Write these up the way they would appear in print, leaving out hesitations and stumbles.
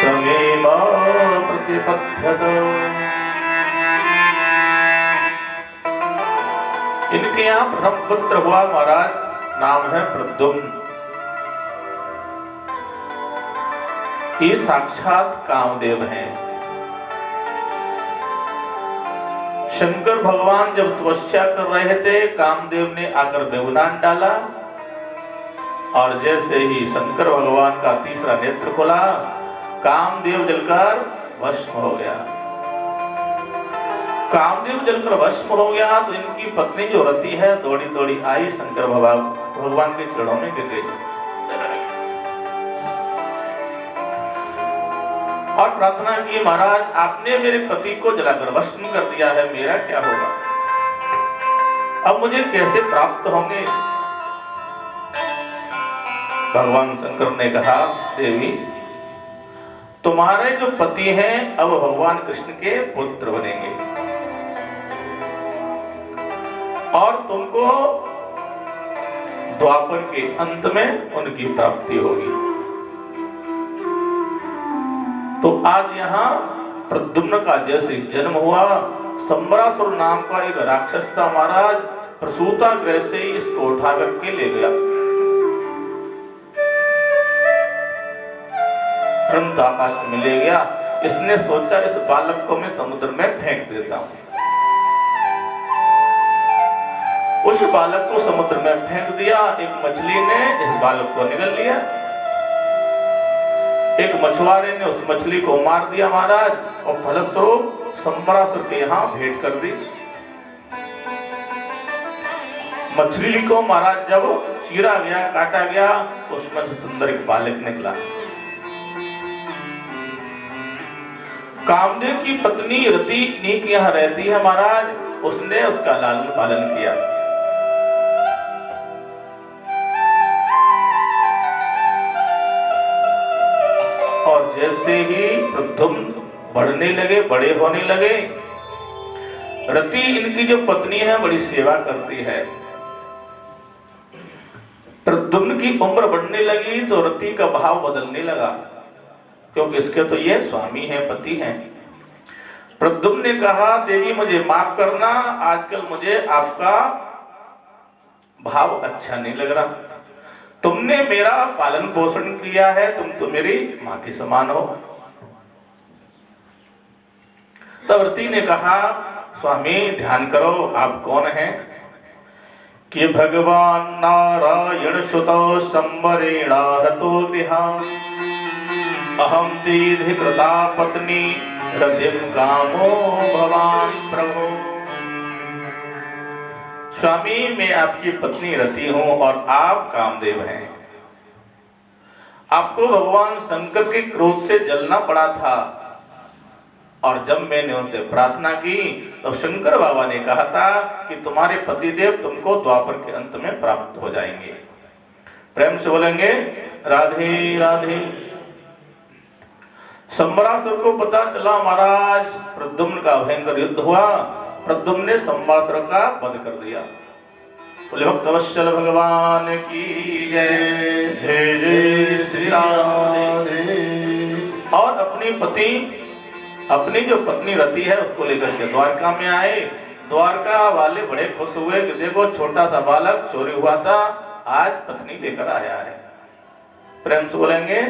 तमेव प्रतिपद्यत। इनके यहाँ प्रथम पुत्र हुआ महाराज, नाम है प्रद्युम्न। ये साक्षात कामदेव हैं। शंकर भगवान जब तपस्या कर रहे थे, कामदेव ने आकर व्यवधान डाला और जैसे ही शंकर भगवान का तीसरा नेत्र खोला, कामदेव जलकर भस्म हो गया। कामदेव जलकर भस्म हो गया तो इनकी पत्नी जो रति है दौड़ी दौड़ी आई, शंकर भगवान के चरणों में गिर गई और प्रार्थना की, महाराज आपने मेरे पति को जलाकर भस्म कर दिया है, मेरा क्या होगा, अब मुझे कैसे प्राप्त होंगे। भगवान शंकर ने कहा, देवी तुम्हारे जो पति हैं अब भगवान कृष्ण के पुत्र बनेंगे और तुमको द्वापर के अंत में उनकी प्राप्ति होगी। तो आज यहाँ प्रद्युम्न का जैसे जन्म हुआ, संबरासुर नाम का एक राक्षस था महाराज, प्रसूता गृह से इसको उठा करके ले गया, तुरंत आकाश में ले गया। इसने सोचा इस बालक को मैं समुद्र में फेंक देता हूं। उस बालक को समुद्र में फेंक दिया। एक मछली ने इस बालक को निगल लिया, एक मछुआरे ने उस मछली को मार दिया महाराज और फलस्वरूप संबरासुर के यहाँ भेंट कर दी। मछली को महाराज जब चीरा गया, काटा गया, उसमें से सुंदर एक बालक निकला। कामदेव की पत्नी रति इन्हीं के यहाँ रहती है महाराज, उसने उसका लालन पालन किया। और जैसे ही प्रद्युम्न बढ़ने लगे, बड़े होने लगे, रति इनकी जो पत्नी है बड़ी सेवा करती है। प्रद्युम्न की उम्र बढ़ने लगी तो रति का भाव बदलने लगा, क्योंकि इसके तो ये स्वामी हैं, पति हैं। प्रद्युम्न ने कहा, देवी मुझे माफ करना, आजकल मुझे आपका भाव अच्छा नहीं लग रहा, तुमने मेरा पालन पोषण किया है, तुम तो मेरी मां के समान हो। तब रति ने कहा, स्वामी ध्यान करो, आप कौन हैं? कि भगवान नारायण सुतो संवरेणा रतो गृहान् अहम तीधि कृता पत्नी रतिम कामो भवान प्रभु। स्वामी मैं आपकी पत्नी रति हूं और आप कामदेव हैं। आपको भगवान शंकर के क्रोध से जलना पड़ा था और जब मैंने उनसे प्रार्थना की तो शंकर बाबा ने कहा था कि तुम्हारे पतिदेव तुमको द्वापर के अंत में प्राप्त हो जाएंगे। प्रेम से बोलेंगे राधे राधे। संबरासुर को पता चला महाराज प्रद्युम्न का भयंकर युद्ध हुआ, प्रद्युम्न ने संबरासुर का वध कर दिया। बोले भक्तवत्सल भगवान की जय, जय जय श्री राधे। और अपनी जो पत्नी रति है उसको लेकर के द्वारका में आए। द्वारका वाले बड़े खुश हुए कि देखो छोटा सा बालक चोरी हुआ था, आज पत्नी लेकर आया है। प्रेम से बोलेंगे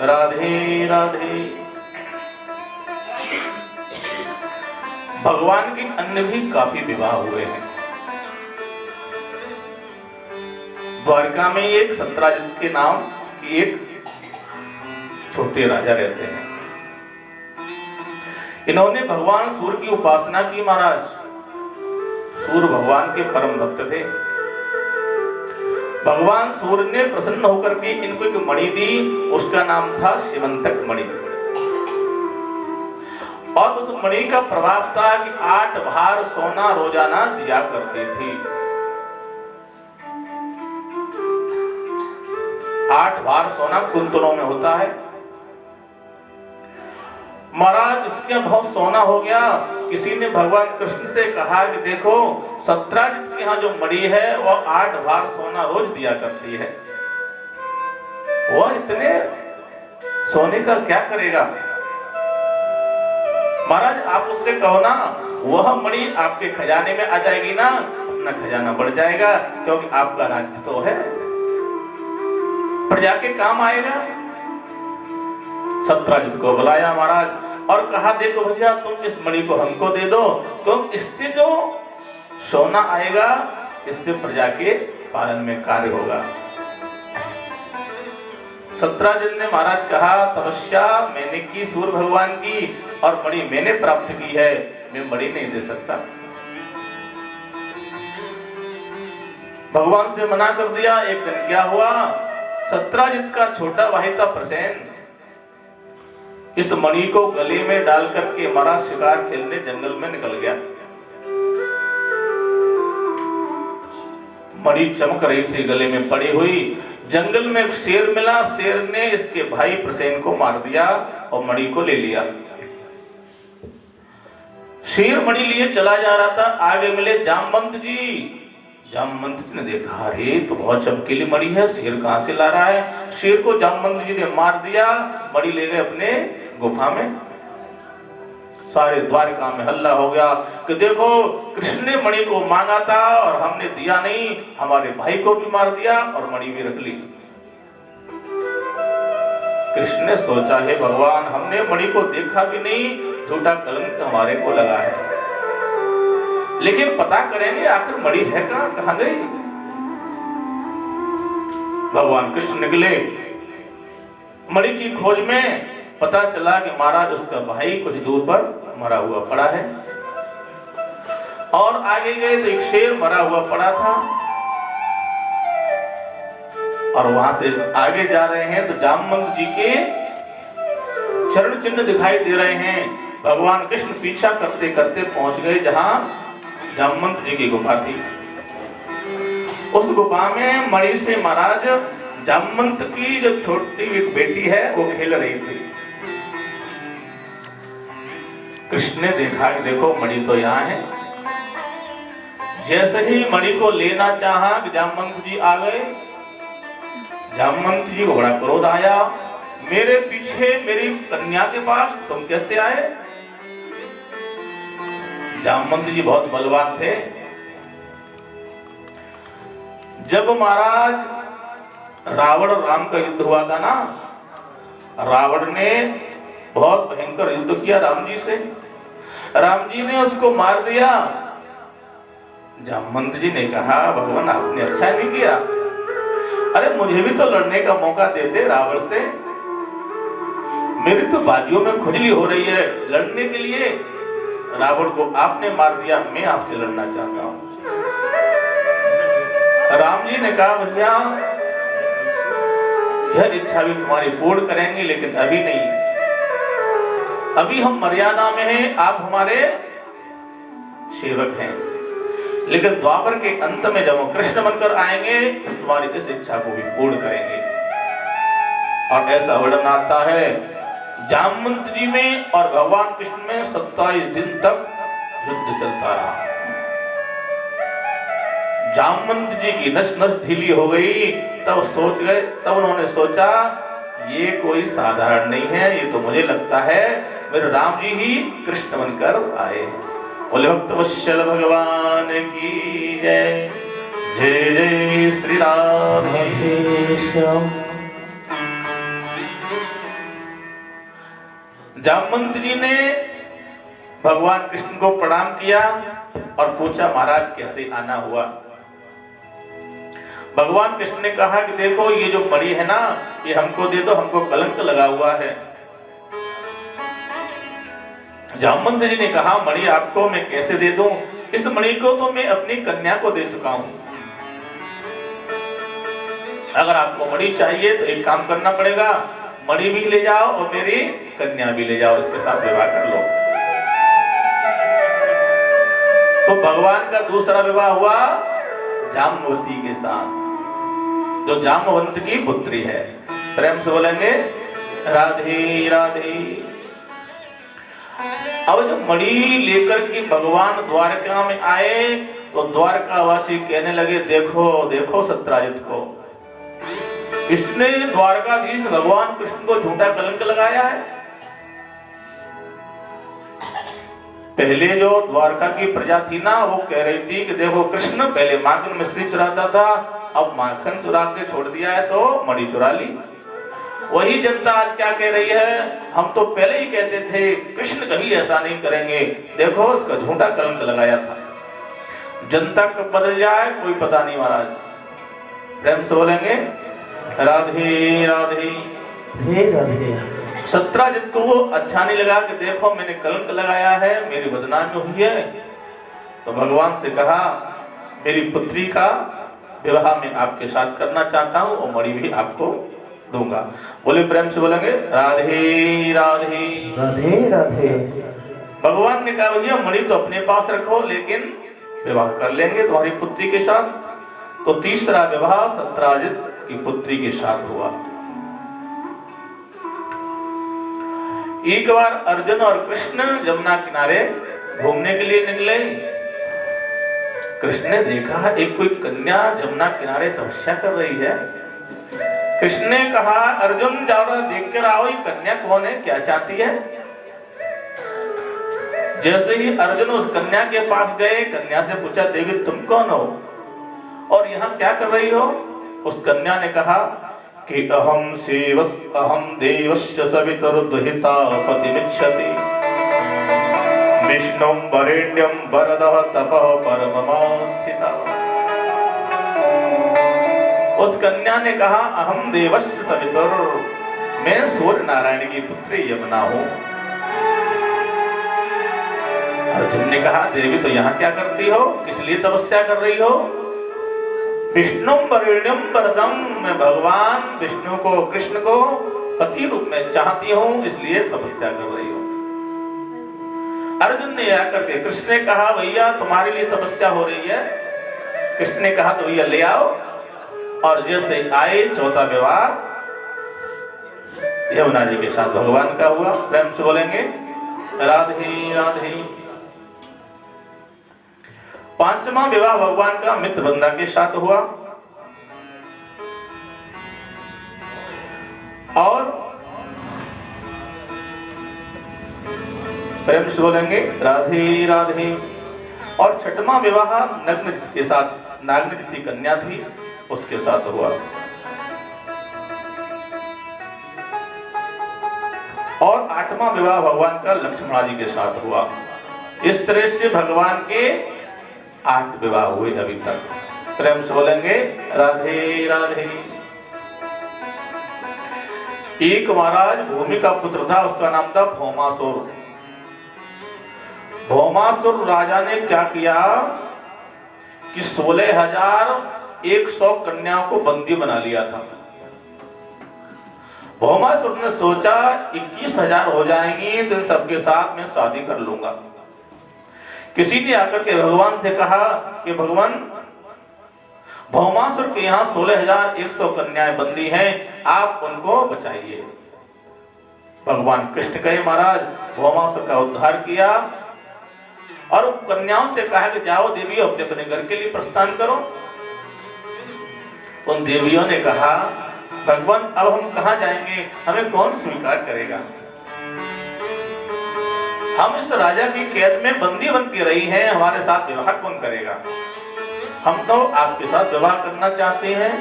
राधे राधे। भगवान के अन्य भी काफी विवाह हुए हैं। द्वारका में एक सत्राजित के नाम की एक छोटे राजा रहते हैं। इन्होंने भगवान सूर्य की उपासना की महाराज। सूर्य भगवान के परम भक्त थे। भगवान सूर्य ने प्रसन्न होकर के इनको एक मणि दी, उसका नाम था शिवंतक मणि। और उस मणि का प्रभाव था कि 8 भार सोना रोजाना दिया करती थी। 8 भार सोना कुंतलों में होता है महाराज। इसके बहुत सोना हो गया। किसी ने भगवान कृष्ण से कहा कि देखो सत्राजित के यहाँ जो मणि है वह 8 भार सोना रोज दिया करती है। वह इतने सोने का क्या करेगा? महाराज आप उससे कहो ना, वह मणि आपके खजाने में आ जाएगी ना, अपना खजाना बढ़ जाएगा, क्योंकि आपका राज्य तो है, प्रजा के काम आएगा। सत्राजित को बुलाया महाराज और कहा देखो भैया तुम इस मणि को हमको दे दो, क्योंकि इससे जो सोना आएगा इससे प्रजा के पालन में कार्य होगा। सत्राजित ने महाराज कहा तपस्या मैंने की सूर्य भगवान की और मणि मैंने प्राप्त की है, मैं मणि नहीं दे सकता। भगवान से मना कर दिया। एक दिन क्या हुआ, सत्राजित का छोटा भाई था प्रसेन, इस मणि को गले में डाल करके महाराज शिकार खेलने जंगल में निकल गया। मणि चमक रही थी गले में पड़ी हुई। जंगल में एक शेर मिला, शेर ने इसके भाई प्रसेन को मार दिया और मणि को ले लिया। शेर मणि लिए चला जा रहा था, आगे मिले जामवंत जी। जामवंत जी ने देखा अरे तो बहुत चमकीली मणि है, शेर कहां से ला रहा है। शेर को जामवंत जी ने मार दिया, मणि ले गए अपने गुफा में। सारे द्वारका में हल्ला हो गया कि देखो कृष्ण ने मणि को मांगा था और हमने दिया नहीं, हमारे भाई को भी मार दिया और मणि भी रख ली। कृष्ण ने सोचा है भगवान हमने मणि को देखा भी नहीं, झूठा कलंक हमारे को लगा है, लेकिन पता करेंगे आखिर मणि है कहां गई। भगवान कृष्ण निकले मणि की खोज में। पता चला कि महाराज उसका भाई कुछ दूर पर मरा हुआ पड़ा है, और आगे गए तो एक शेर मरा हुआ पड़ा था, और वहां से आगे जा रहे हैं तो जामवंत जी के चरण चिन्ह दिखाई दे रहे हैं। भगवान कृष्ण पीछा करते करते पहुंच गए जहां जामवंत जी की गुफा थी। उस गुफा में मणि से महाराज जामवंत की जो छोटी एक बेटी है वो खेल रही थी। कृष्ण ने देखा कि देखो मणि तो यहाँ है। जैसे ही मणि को लेना चाहा कि जामवंत जी आ गए। जामवंत जी को बड़ा क्रोध आया, मेरे पीछे मेरी कन्या के पास तुम कैसे आए। जामवंत जी बहुत बलवान थे। जब महाराज रावण और राम का युद्ध हुआ था ना, रावण ने बहुत भयंकर युद्ध किया राम जी से, राम जी ने उसको मार दिया। जामवंत जी ने कहा भगवान आपने अच्छा नहीं किया, अरे मुझे भी तो लड़ने का मौका देते रावण से, मेरी तो बाजियों में खुजली हो रही है लड़ने के लिए, रावण को आपने मार दिया, मैं आपसे लड़ना चाहता हूं। राम जी ने कहा भैया यह इच्छा भी तुम्हारी पूर्ण करेंगे, लेकिन अभी नहीं, अभी हम मर्यादा में हैं, आप हमारे सेवक हैं, लेकिन द्वापर के अंत में जब हम कृष्ण बनकर आएंगे तुम्हारी इस इच्छा को भी पूर्ण करेंगे। और ऐसा वर्णन आता है जामवंत जी में और भगवान कृष्ण में 27 दिन तक युद्ध चलता रहा। जामवंत जी की नस नस ढीली हो गई। तब उन्होंने सोचा ये कोई साधारण नहीं है, ये तो मुझे लगता है मेरे राम जी ही कृष्ण बनकर आए। बोले भक्तवत्सल भगवान की जय। जय जय श्री राधेश्याम। जामवंत जी ने भगवान कृष्ण को प्रणाम किया और पूछा महाराज कैसे आना हुआ। भगवान कृष्ण ने कहा कि देखो ये जो मणि है ना, ये हमको दे दो, हमको कलंक लगा हुआ है। जामवंत जी ने कहा मणि आपको मैं कैसे दे दूं, इस मणि को तो मैं अपनी कन्या को दे चुका हूं। अगर आपको मणि चाहिए तो एक काम करना पड़ेगा, मणि भी ले जाओ और मेरी कन्या भी ले जाओ, इसके साथ विवाह कर लो। तो भगवान का दूसरा विवाह हुआ जामवती के साथ, जो जामवंत की पुत्री है। प्रेम से बोलेंगे राधे राधे। अब जब मणि लेकर के भगवान द्वारका में आए तो द्वारकावासी कहने लगे देखो देखो सत्राजित को, इसने द्वारकाधीश भगवान कृष्ण को झूठा कलंक लगाया है। पहले जो द्वारका की प्रजा थी ना, वो कह रही थी कि देखो कृष्ण पहले माखन मिश्री चुराता था, अब माखन चुरा के छोड़ दिया है तो मणि चुरा ली। वही जनता आज क्या कह रही है, हम तो पहले ही कहते थे कृष्ण कभी ऐसा नहीं करेंगे, देखो उसका झूठा कलंक लगाया था। जनता कब बदल जाए कोई पता नहीं महाराज। प्रेम से बोलेंगे राधे राधे राधे राधे। सत्राजित को वो अच्छा नहीं लगा कि देखो मैंने कलंक लगाया है, मेरी बदनामी हुई है, तो भगवान से कहा मेरी पुत्री का विवाह मैं आपके साथ करना चाहता हूँ और मणि भी आपको दूंगा। बोले प्रेम से बोलेंगे राधे राधे राधे राधे। भगवान ने कहा भैया मणि तो अपने पास रखो, लेकिन विवाह कर लेंगे तुम्हारी पुत्री के साथ। तो तीसरा विवाह सत्राजित की पुत्री के साथ हुआ। एक बार अर्जुन और कृष्ण जमुना किनारे घूमने के लिए निकले। कृष्ण ने देखा एक कोई कन्या जमुना किनारे तपस्या कर रही है। कृष्ण ने कहा अर्जुन जाओ देख कर आओ, ये कन्या कौन है, क्या चाहती है। जैसे ही अर्जुन उस कन्या के पास गए, कन्या से पूछा देवी तुम कौन हो और यहाँ क्या कर रही हो। उस कन्या ने कहा कि अहम देवस्य सवितुर्दुहिता पतिमिच्छति विष्णुं वरेण्यं वरदः तपः परममास्थिता। उस कन्या ने कहा अहम देवस्य सवितुर, मैं सूर्य नारायण की पुत्री यमुना हूँ। अर्जुन ने कहा देवी तो यहाँ क्या करती हो, किस लिए तपस्या कर रही हो। विष्णु वरेण्यम वरदम, मैं भगवान विष्णु को कृष्ण को पति रूप में चाहती हूँ, इसलिए तपस्या कर रही हूँ। अर्जुन ने आकर के कृष्ण ने कहा भैया तुम्हारे लिए तपस्या हो रही है। कृष्ण ने कहा तो भैया ले आओ। और जैसे आए चौथा विवाह यमुना जी के साथ भगवान का हुआ। प्रेम से बोलेंगे राधे राधे। पांचवा विवाह भगवान का मित्र वृंदा के साथ हुआ। और प्रेम से बोलेंगे राधे राधे। और छठवां विवाह नग्नजित के साथ, नागनजित की कन्या थी उसके साथ हुआ। और आठवां विवाह भगवान का लक्ष्मण जी के साथ हुआ। इस तरह से भगवान के 8 विवाह हुए अभी तक। प्रेम से बोलेंगे राधे राधे। एक महाराज भूमि का पुत्र था, उसका नाम था भौमासुर। भौमासुर राजा ने क्या किया कि 16,100 कन्याओं को बंदी बना लिया था। भौमासुर ने सोचा 21,000 हो जाएंगी तो इन सबके साथ मैं शादी कर लूंगा। किसी ने आकर के भगवान से कहा कि भगवान भौमासुर के यहाँ 16,100 कन्याएं बंदी हैं, आप उनको बचाइए। भगवान कृष्ण कहे महाराज भौमासुर का उद्धार किया और कन्याओं से कहा कि जाओ देवियों अपने अपने घर के लिए प्रस्थान करो। उन देवियों ने कहा भगवान अब हम कहाँ जाएंगे, हमें कौन स्वीकार करेगा। हम इस राजा की कैद में बंदी बन के रही हैं, हमारे साथ विवाह कौन करेगा। हम तो आपके साथ विवाह करना चाहते हैं।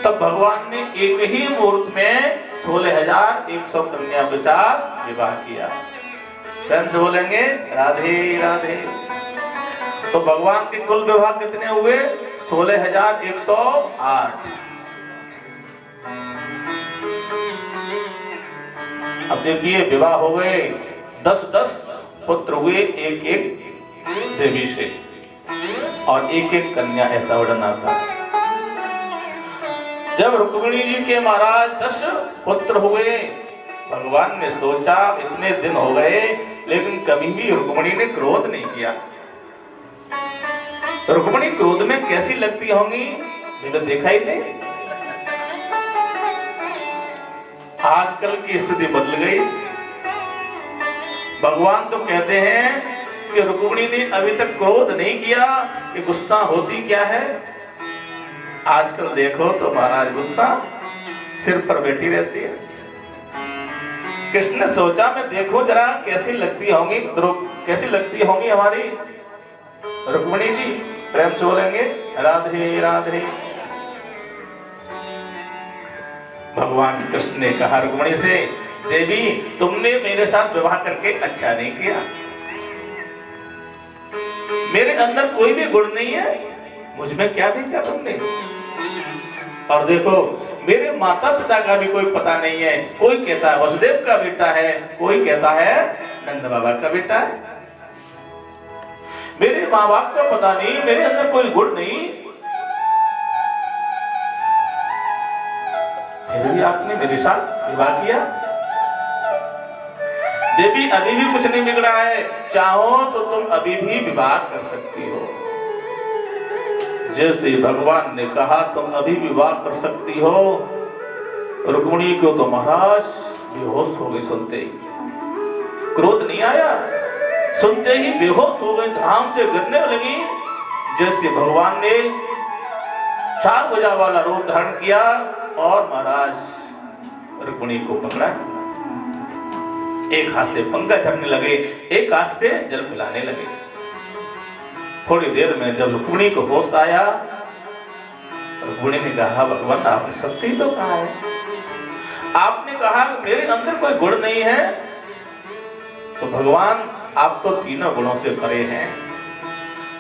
तब भगवान ने एक ही मुहूर्त में 16,100 कन्याओं के साथ विवाह किया। प्रेम से बोलेंगे राधे राधे। तो भगवान के कुल विवाह कितने हुए 16,108। अब देखिए विवाह हो गए 10-10 पुत्र हुए एक एक देवी से और एक एक कन्या ऐसा वर्णन आता। जब रुक्मिणी जी के महाराज 10 पुत्र हुए, भगवान ने सोचा इतने दिन हो गए लेकिन कभी भी रुक्मिणी ने क्रोध नहीं किया। रुक्मिणी क्रोध में कैसी लगती होंगी, मैंने देखा ही नहीं। आजकल की स्थिति बदल गई। भगवान तो कहते हैं कि रुक्मिणी ने अभी तक क्रोध नहीं किया कि गुस्सा होती क्या है। आजकल देखो तो महाराज गुस्सा सिर पर बैठी रहती है। कृष्ण ने सोचा मैं देखो जरा कैसी लगती होंगी हमारी रुक्मिणी जी। प्रेम से बोलेंगे राधे राधे। भगवान कृष्ण ने कहा रुक्मिणी से, देवी तुमने मेरे साथ विवाह करके अच्छा नहीं किया। मेरे अंदर कोई भी गुण नहीं है, मुझ में क्या देखा तुमने? और देखो मेरे माता पिता का भी कोई पता नहीं है। कोई कहता है वसुदेव का बेटा है, कोई कहता है नंद बाबा का बेटा है। मेरे माँ बाप का पता नहीं, मेरे अंदर कोई गुण नहीं, फिर भी आपने मेरे साथ विवाह किया। देवी अभी भी कुछ नहीं बिगड़ा है, चाहो तो तुम अभी भी विवाह कर सकती हो। जैसे भगवान ने कहा तुम अभी विवाह कर सकती हो, रुक्मिणी को तो महाराज बेहोश हो गई। सुनते ही क्रोध नहीं आया, सुनते ही बेहोश हो गई, धाम से गिरने लगी। जैसे भगवान ने 4 भुजा वाला रूप धारण किया और महाराज रुक्मिणी को पकड़ा। एक हाथ से पंखा झरने लगे, एक हाथ से जल पिलाने लगे। थोड़ी देर में जब रुक्मिणी को होश आया, रुक्मिणी ने कहा भगवान आपने सत्य ही तो कहा है। आपने कहा मेरे अंदर कोई गुण नहीं है, तो भगवान आप तो तीनों गुणों से परे हैं।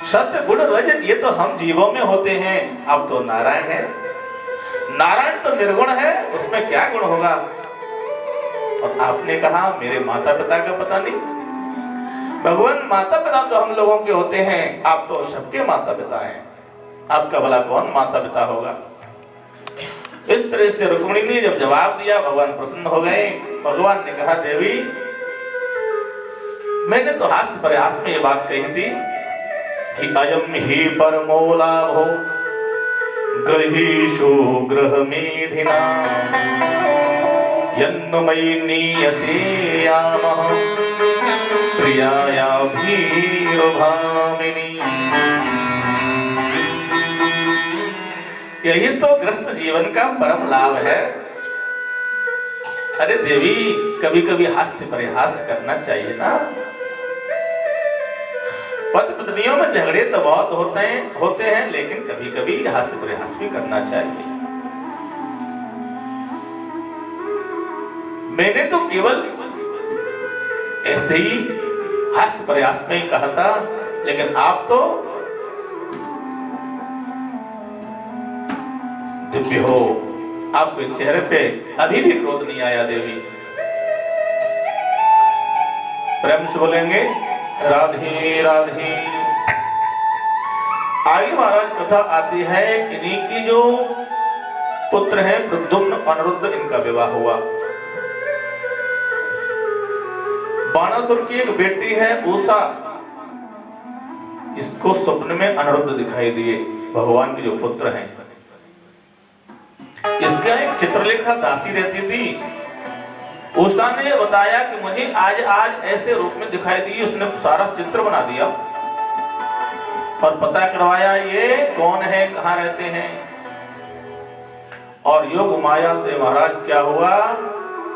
सत्य गुण रजत ये तो हम जीवों में होते हैं, आप तो नारायण है। नारायण तो निर्गुण है, उसमें क्या गुण होगा? और आपने कहा मेरे माता पिता का पता नहीं। भगवान माता पिता तो हम लोगों के होते हैं, आप तो सबके माता पिता हैं, आपका भला कौन माता पिता होगा? इस तरह से रुक्मिणी ने जब जवाब दिया भगवान प्रसन्न हो गए। भगवान ने कहा देवी मैंने तो हास्य प्रयास में ये बात कही थी कि अयम ही परमो लाभो ग्रहीषु गृहमेधिना यन्मयि नीयते यामः प्रियाया भीरुभामिनी। यही तो ग्रस्त जीवन का परम लाभ है। अरे देवी कभी कभी हास्य परिहास करना चाहिए ना। पति पत्नियों में झगड़े तो बहुत होते हैं, लेकिन कभी कभी हास्य परिहास भी करना चाहिए। मैंने तो केवल ऐसे ही हास्य प्रयास में ही कहा था, लेकिन आप तो दिव्य हो, आपके चेहरे पे अभी भी क्रोध नहीं आया। देवी प्रेम से बोलेंगे राधे राधे। आगे महाराज कथा आती है, इन्हीं की जो पुत्र हैं प्रद्युम्न अनिरुद्ध, इनका विवाह हुआ। बाणासुर की एक बेटी है उषा, इसको स्वप्न में अनिरुद्ध दिखाई दिए, भगवान के जो पुत्र हैं। इसका एक चित्रलेखा दासी रहती थी। उषा ने बताया कि मुझे आज ऐसे रूप में दिखाई दी। उसने सारा चित्र बना दिया और पता करवाया ये कौन है, कहां रहते हैं। और योग माया से महाराज क्या हुआ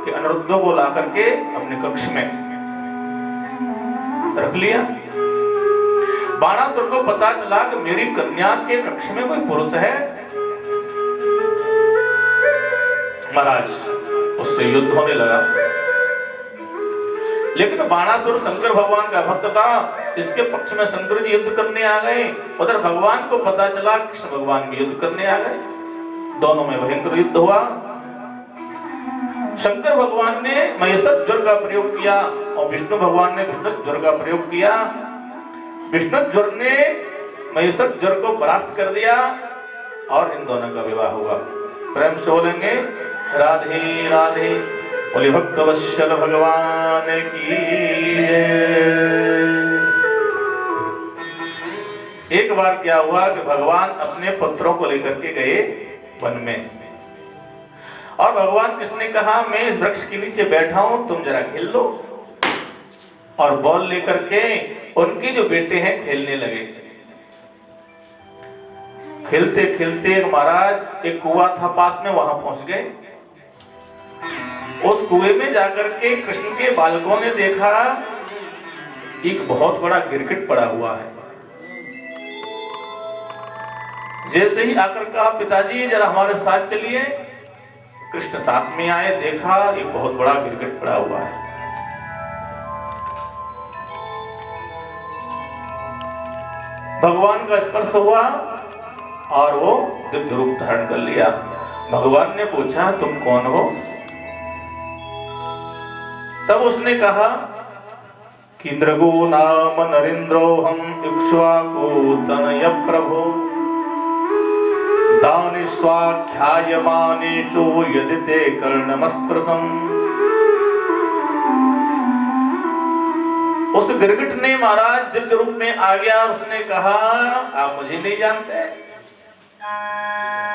कि अनिरुद्ध को ला करके अपने कक्ष में रख लिया। बाणासुर को पता चला कि मेरी कन्या के कक्ष में कोई पुरुष है। महाराज उससे युद्ध होने लगा, लेकिन बाणासुर शंकर भगवान का भक्त था। इसके पक्ष में शंकर जी युद्ध करने आ गए, उधर भगवान को पता चला कृष्ण भगवान भी युद्ध करने आ गए। दोनों में भयंकर युद्ध हुआ। शंकर भगवान ने महेश्वर का प्रयोग किया और विष्णु भगवान ने विष्णु का प्रयोग किया। विष्णु ने महेश्वर को परास्त कर दिया और इन दोनों का विवाह हुआ। प्रेम से बोलेंगे राधे राधे। बोले भक्त वत्सल भगवान की जय। एक बार क्या हुआ कि भगवान अपने पुत्रों को लेकर के गए वन में, और भगवान कृष्ण ने कहा मैं इस वृक्ष के नीचे बैठा हूं, तुम जरा खेल लो। और बॉल लेकर के उनके जो बेटे हैं खेलने लगे। खेलते खेलते महाराज एक कुआं था पास में, वहां पहुंच गए। उस कुएं में जाकर के कृष्ण के बालकों ने देखा एक बहुत बड़ा गिरगिट पड़ा हुआ है। जैसे ही आकर कहा पिताजी जरा हमारे साथ चलिए, कृष्ण साथ में आए, देखा एक बहुत बड़ा गिरगिट पड़ा हुआ है। भगवान का स्पर्श हुआ और वो दिव्य रूप धारण कर लिया। भगवान ने पूछा तुम कौन हो? तब उसने कहा कि नृगो नाम नरेंद्रोहम इक्ष्वाकु तनय प्रभो दानिस्वाख्यायमानेषु यदि ते कर्णमस्पृशम्। उस गिरगिट ने महाराज दिव्य रूप में आ गया और उसने कहा आप मुझे नहीं जानते,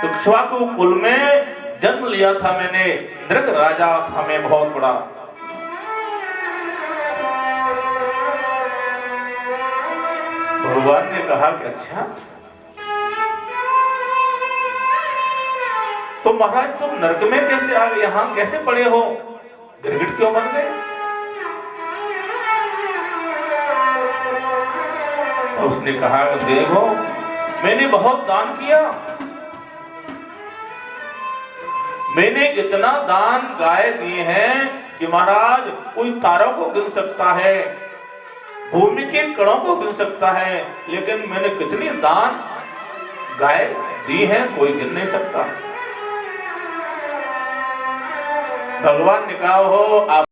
इक्ष्वाकु कुल में जन्म लिया था मैंने, नृग राजा था मैं बहुत बड़ा। भगवान ने कहा कि अच्छा, तो महाराज तुम नरक में कैसे आ गए, यहां कैसे पड़े हो, गिरगिट क्यों बन गए? तो उसने कहा देखो मैंने बहुत दान किया, मैंने इतना दान गाय दिए हैं कि महाराज कोई तारों को गिन सकता है, भूमि के कणों को गिन सकता है, लेकिन मैंने कितनी दान गाय दी है कोई गिन नहीं सकता। भगवान ने कहा हो आप